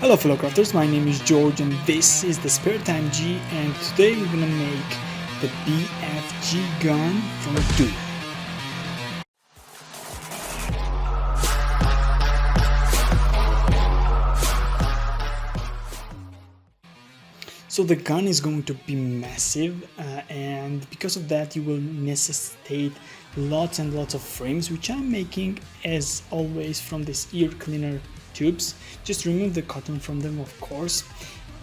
Hello fellow crafters, my name is George and this is the Spare Time G, and today we're gonna make the BFG gun from Doom. So the gun is going to be massive and because of that you will necessitate lots and lots of frames, which I'm making as always from this ear cleaner tubes. Just remove the cotton from them, of course.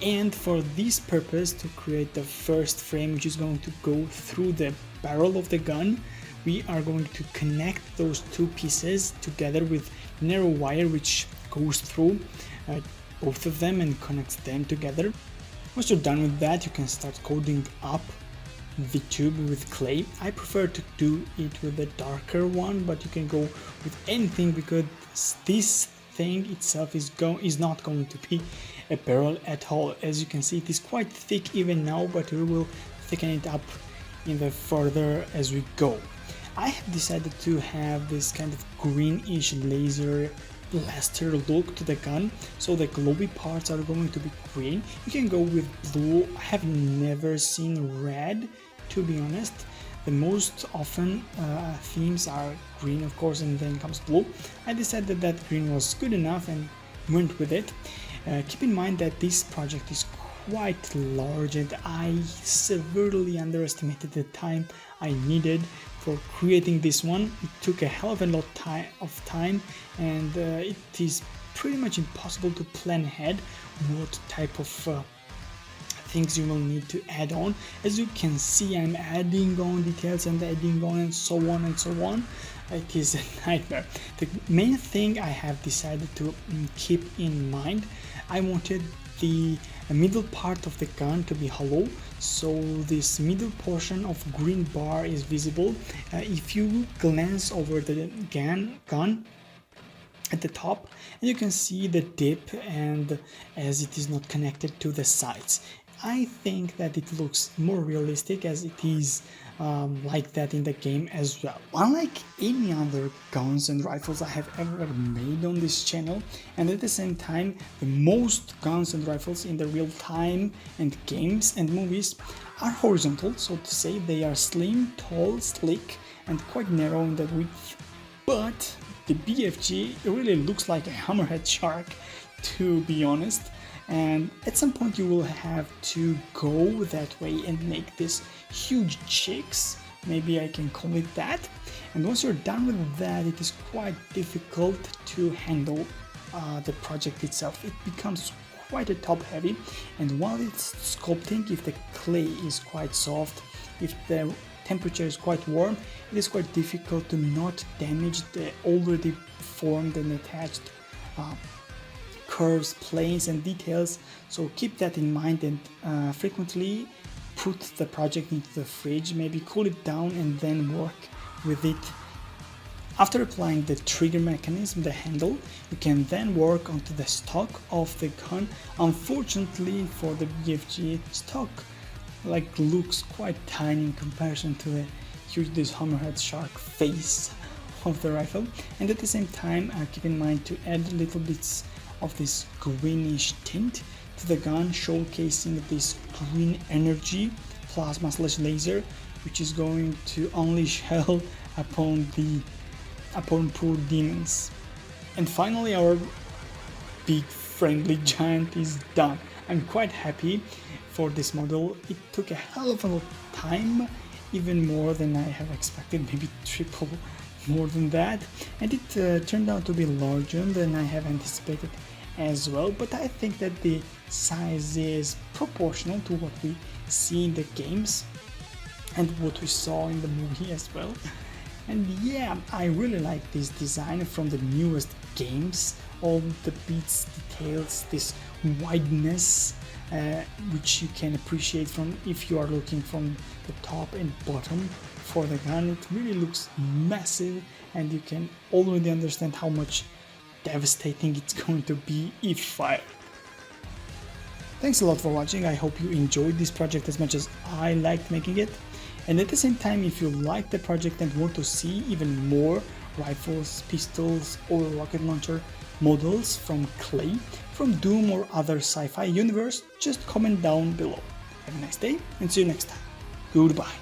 And for this purpose, to create the first frame, which is going to go through the barrel of the gun, we are going to connect those two pieces together with narrow wire which goes through both of them and connects them together. Once you're done with that, you can start coating up the tube with clay. I prefer to do it with a darker one, but you can go with anything because this thing itself is not going to be a barrel at all. As you can see, it is quite thick even now, but we will thicken it up in the further as we go. I have decided to have this kind of greenish laser blaster look to the gun, so the glowy parts are going to be green. You can go with blue. I have never seen red, to be honest. The most often themes are green, of course, and then comes blue. I decided that green was good enough and went with it. Keep in mind that this project is quite large and I severely underestimated the time I needed for creating this one. It took a hell of a lot of time and it is pretty much impossible to plan ahead what type of things you will need to add on. As you can see, I'm adding on details and adding on and so on and so on. It is a nightmare. The main thing I have decided to keep in mind, I wanted the middle part of the gun to be hollow, so this middle portion of green bar is visible. If you glance over the gun at the top, you can see the dip, and as it is not connected to the sides, I think that it looks more realistic as it is like that in the game as well. Unlike any other guns and rifles I have ever made on this channel, and at the same time the most guns and rifles in the real time and games and movies are horizontal, so to say. They are slim, tall, sleek and quite narrow in the width, but the BFG really looks like a hammerhead shark, to be honest. And at some point you will have to go that way and make this huge chicks, maybe I can call it that. And once you're done with that, it is quite difficult to handle the project itself. It becomes quite a top heavy, and while it's sculpting, if the clay is quite soft, if the temperature is quite warm, it is quite difficult to not damage the already formed and attached curves, planes and details. So keep that in mind and frequently put the project into the fridge, maybe cool it down and then work with it. After applying the trigger mechanism, the handle, you can then work onto the stock of the gun. Unfortunately for the BFG, stock looks quite tiny in comparison to the huge this hammerhead shark face of the rifle. And at the same time, keep in mind to add little bits of this greenish tint to the gun, showcasing this green energy plasma / laser, which is going to unleash hell upon poor demons. And finally, our big friendly giant is done. I'm quite happy for this model. It took a hell of a lot of time, even more than I have expected, maybe triple more than that, and it turned out to be larger than I have anticipated as well, but I think that the size is proportional to what we see in the games and what we saw in the movie as well. And yeah, I really like this design from the newest games, all the bits, details, this wideness which you can appreciate from if you are looking from the top and bottom for the gun. It really looks massive and you can already understand how much devastating it's going to be if fired. Thanks a lot for watching. I hope you enjoyed this project as much as I liked making it. And at the same time, if you like the project and want to see even more rifles, pistols or rocket launcher models from clay, from Doom or other sci-fi universe, just comment down below. Have a nice day and see you next time. Goodbye.